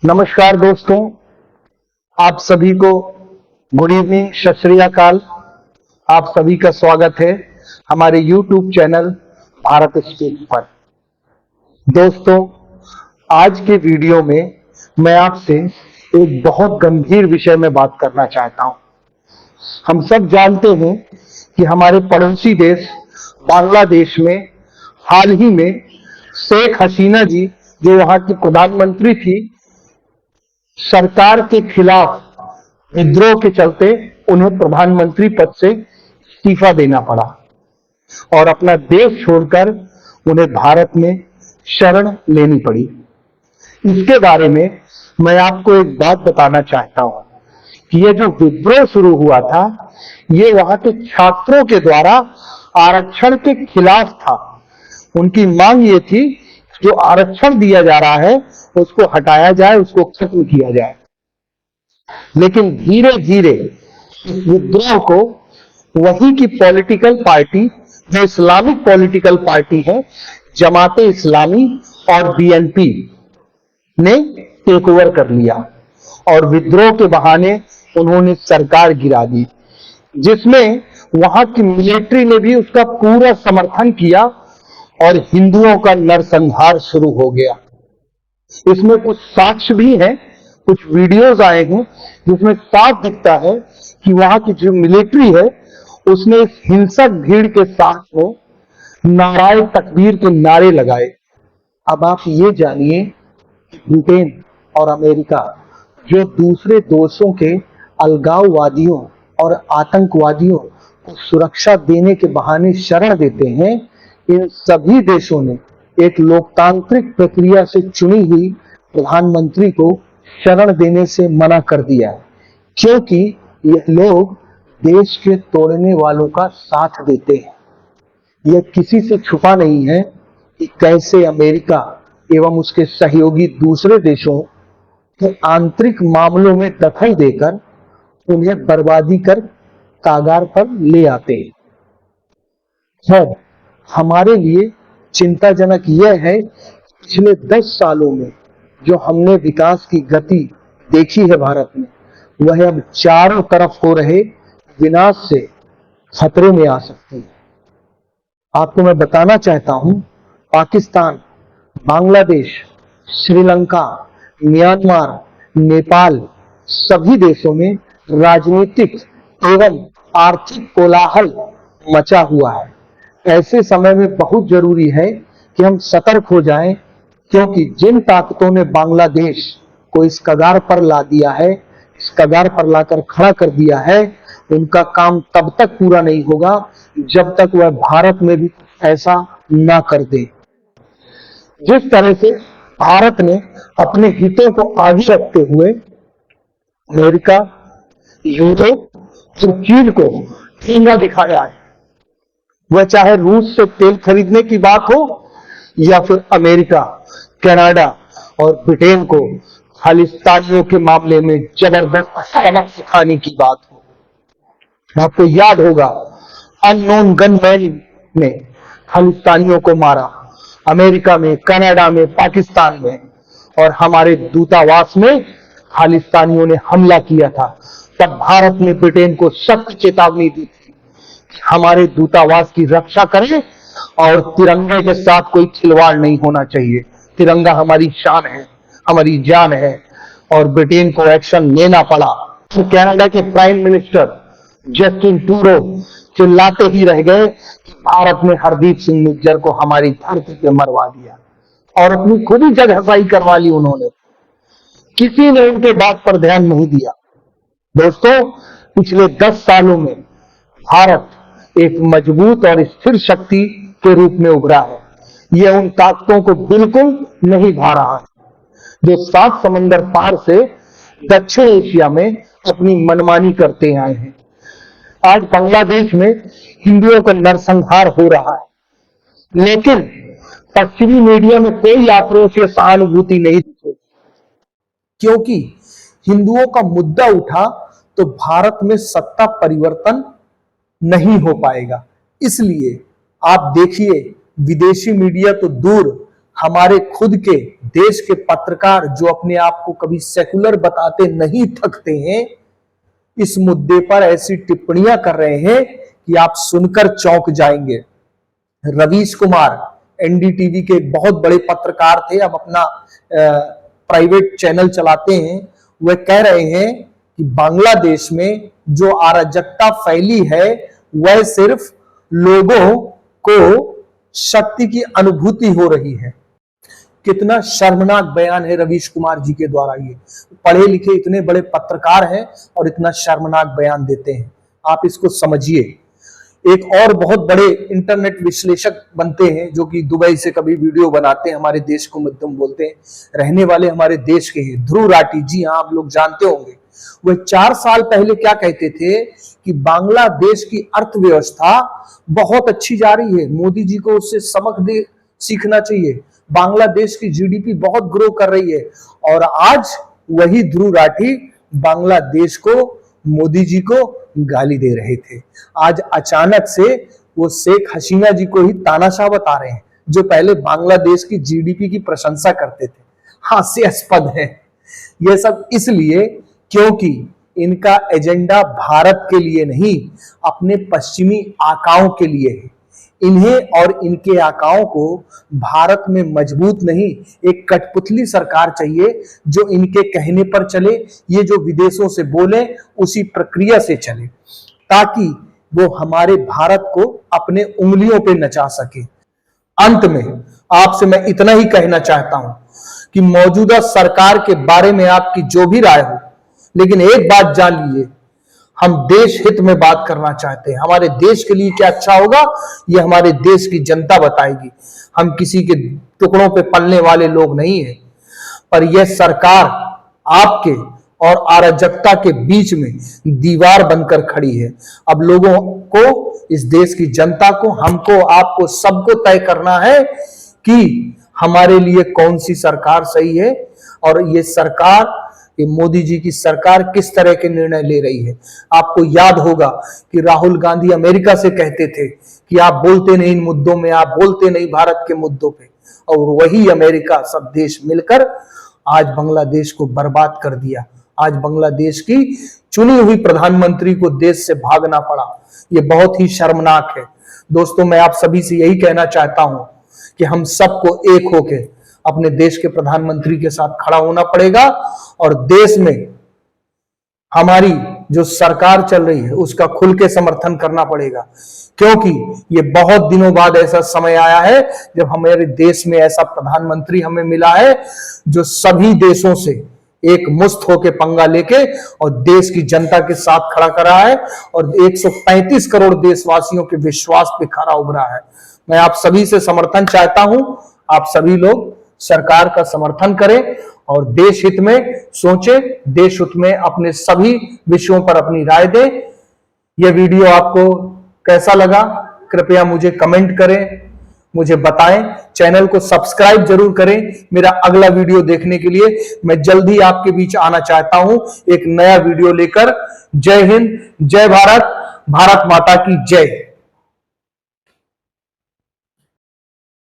नमस्कार दोस्तों, आप सभी को गुड इवनिंग, सत श्री अकाल। आप सभी का स्वागत है हमारे YouTube चैनल भारत स्पीक पर। दोस्तों, आज के वीडियो में मैं आपसे एक बहुत गंभीर विषय में बात करना चाहता हूं। हम सब जानते हैं कि हमारे पड़ोसी देश बांग्लादेश में हाल ही में शेख हसीना जी, जो वहां की प्रधानमंत्री थी, सरकार के खिलाफ विद्रोह के चलते उन्हें प्रधानमंत्री पद से इस्तीफा देना पड़ा और अपना देश छोड़कर उन्हें भारत में शरण लेनी पड़ी। इसके बारे में मैं आपको एक बात बताना चाहता हूं कि यह जो विद्रोह शुरू हुआ था, ये वहां के छात्रों के द्वारा आरक्षण के खिलाफ था। उनकी मांग ये थी, जो आरक्षण दिया जा रहा है उसको हटाया जाए, उसको खत्म किया जाए। लेकिन धीरे धीरे इस विद्रोह को वही की पॉलिटिकल पार्टी, जो इस्लामिक पॉलिटिकल पार्टी है, जमाते इस्लामी और बीएनपी ने टेक ओवर कर लिया और विद्रोह के बहाने उन्होंने सरकार गिरा दी, जिसमें वहां की मिलिट्री ने भी उसका पूरा समर्थन किया और हिंदुओं का नरसंहार शुरू हो गया। इसमें कुछ साक्ष्य भी हैं, कुछ वीडियोस आए हैं जिसमें साफ दिखता है कि वहां की जो मिलिट्री है उसने इस हिंसक भीड़ के साथ में नाराए तकबीर के नारे लगाए। अब आप ये जानिए कि ब्रिटेन और अमेरिका, जो दूसरे देशों के अलगाववादियों और आतंकवादियों को सुरक्षा देने के बहाने शरण देते हैं, इन सभी देशों ने एक लोकतांत्रिक प्रक्रिया से चुनी हुई प्रधानमंत्री को शरण देने से मना कर दिया है, क्योंकि ये लोग देश के तोड़ने वालों का साथ देते हैं। यह किसी से छुपा नहीं है कि कैसे अमेरिका एवं उसके सहयोगी दूसरे देशों के आंतरिक मामलों में दखल देकर उन्हें बर्बादी कर कागार पर ले आते हैं। खैर, हमारे लिए चिंताजनक यह है, पिछले 10 सालों में जो हमने विकास की गति देखी है भारत में, वह अब चारों तरफ हो रहे विनाश से खतरे में आ सकती है। आपको मैं बताना चाहता हूं, पाकिस्तान, बांग्लादेश, श्रीलंका, म्यांमार, नेपाल, सभी देशों में राजनीतिक एवं आर्थिक कोलाहल मचा हुआ है। ऐसे समय में बहुत जरूरी है कि हम सतर्क हो जाएं, क्योंकि जिन ताकतों ने बांग्लादेश को इस कगार पर ला दिया है, इस कगार पर लाकर खड़ा कर दिया है, उनका काम तब तक पूरा नहीं होगा जब तक वह भारत में भी ऐसा ना कर दे। जिस तरह से भारत ने अपने हितों को आगे रखते हुए अमेरिका, यूरोप और चीन को ठेंगा दिखाया है, वह चाहे रूस से तेल खरीदने की बात हो या फिर अमेरिका, कनाडा और ब्रिटेन को खालिस्तानियों के मामले में जबरदस्त सबक सिखाने की बात हो। आपको याद होगा, अननोन गनमैन ने खालिस्तानियों को मारा अमेरिका में, कनाडा में, पाकिस्तान में, और हमारे दूतावास में खालिस्तानियों ने हमला किया था। तब भारत ने ब्रिटेन को सख्त चेतावनी दी थी, हमारे दूतावास की रक्षा करें और तिरंगे के साथ कोई खिलवाड़ नहीं होना चाहिए। तिरंगा हमारी शान है, हमारी जान है, और ब्रिटेन को एक्शन लेना पड़ा। तो कनाडा के प्राइम मिनिस्टर जस्टिन ट्रूडो चिल्लाते ही रह गए कि भारत ने हरदीप सिंह निज्जर को हमारी धरती पे मरवा दिया, और अपनी खुद ही जगहसाई करवा ली उन्होंने। किसी ने उनके बात पर ध्यान नहीं दिया। दोस्तों, पिछले 10 सालों में भारत एक मजबूत और स्थिर शक्ति के रूप में उभरा है। यह उन ताकतों को बिल्कुल नहीं भा रहा है जो 7 समंदर पार से दक्षिण एशिया में अपनी मनमानी करते आए हैं। आज बांग्लादेश में हिंदुओं का नरसंहार हो रहा है, लेकिन पश्चिमी मीडिया में कोई आक्रोश या सहानुभूति नहीं दिखी, क्योंकि हिंदुओं का मुद्दा उठा तो भारत में सत्ता परिवर्तन नहीं हो पाएगा। इसलिए आप देखिए, विदेशी मीडिया तो दूर, हमारे खुद के देश के पत्रकार जो अपने आप को कभी सेकुलर बताते नहीं थकते हैं, इस मुद्दे पर ऐसी टिप्पणियां कर रहे हैं कि आप सुनकर चौंक जाएंगे। रवीश कुमार एनडीटीवी के एक बहुत बड़े पत्रकार थे, अब अपना प्राइवेट चैनल चलाते हैं। वह कह रहे हैं कि बांग्लादेश में जो अराजकता फैली है वह सिर्फ लोगों को शक्ति की अनुभूति हो रही है। कितना शर्मनाक बयान है रवीश कुमार जी के द्वारा। ये पढ़े लिखे इतने बड़े पत्रकार हैं और इतना शर्मनाक बयान देते हैं, आप इसको समझिए। एक और बहुत बड़े इंटरनेट विश्लेषक बनते हैं जो कि दुबई से कभी वीडियो बनाते हैं, हमारे देश को मध्यम बोलते हैं, रहने वाले हमारे देश के हैं, ध्रुव राठी जी, हाँ आप लोग जानते होंगे। वह 4 साल पहले क्या कहते थे कि बांग्लादेश की अर्थव्यवस्था बहुत अच्छी जा रही है, मोदी जी को उससे सबक दे सीखना चाहिए, बांग्लादेश की जीडीपी बहुत ग्रो कर रही है। और आज वही ध्रुव राठी बांग्लादेश को, मोदी जी को गाली दे रहे थे। आज अचानक से वो शेख हसीना जी को ही तानाशाह बता रहे हैं, जो पहले बांग्लादेश की जीडीपी की प्रशंसा करते थे। हास्यास्पद है यह सब, इसलिए क्योंकि इनका एजेंडा भारत के लिए नहीं, अपने पश्चिमी आकाओं के लिए है। इन्हें और इनके आकाओं को भारत में मजबूत नहीं, एक कठपुतली सरकार चाहिए जो इनके कहने पर चले, ये जो विदेशों से बोले उसी प्रक्रिया से चले, ताकि वो हमारे भारत को अपने उंगलियों पे नचा सके। अंत में आपसे मैं इतना ही कहना चाहता हूं कि मौजूदा सरकार के बारे में आपकी जो भी राय हो, लेकिन एक बात जान लीजिए, हम देश हित में बात करना चाहते हैं। हमारे देश के लिए क्या अच्छा होगा ये हमारे देश की जनता बताएगी। हम किसी के टुकड़ों पे पलने वाले लोग नहीं हैं। पर यह सरकार आपके और अराजकता के बीच में दीवार बनकर खड़ी है। अब लोगों को, इस देश की जनता को, हमको, आपको, सबको तय करना है कि हमारे लिए कौन सी सरकार सही है और ये सरकार, ये मोदी जी की सरकार किस तरह के निर्णय ले रही है। आपको याद होगा कि राहुल गांधी अमेरिका से कहते थे कि आप बोलते नहीं इन मुद्दों में, आप बोलते नहीं भारत के मुद्दों पे, और वही अमेरिका सब देश मिलकर आज बांग्लादेश को बर्बाद कर दिया। आज बांग्लादेश की चुनी हुई प्रधानमंत्री को देश से भागना पड़ा। ये बहुत ही शर्मनाक है। दोस्तों, मैं आप सभी से यही कहना चाहता हूं कि हम सबको एक होके अपने देश के प्रधानमंत्री के साथ खड़ा होना पड़ेगा और देश में हमारी जो सरकार चल रही है उसका खुल के समर्थन करना पड़ेगा, क्योंकि ये बहुत दिनों बाद ऐसा समय आया है जब हमारे देश में ऐसा प्रधानमंत्री हमें मिला है जो सभी देशों से एक मुश्त होके पंगा लेके और देश की जनता के साथ खड़ा कर रहा है और 135 करोड़ देशवासियों के विश्वास पे खड़ा उभरा है। मैं आप सभी से समर्थन चाहता हूं, आप सभी लोग सरकार का समर्थन करें और देश हित में सोचें, देश हित में अपने सभी विषयों पर अपनी राय दें। यह वीडियो आपको कैसा लगा कृपया मुझे कमेंट करें, मुझे बताएं। चैनल को सब्सक्राइब जरूर करें। मेरा अगला वीडियो देखने के लिए मैं जल्दी आपके बीच आना चाहता हूं एक नया वीडियो लेकर। जय हिंद, जय भारत, भारत माता की जय।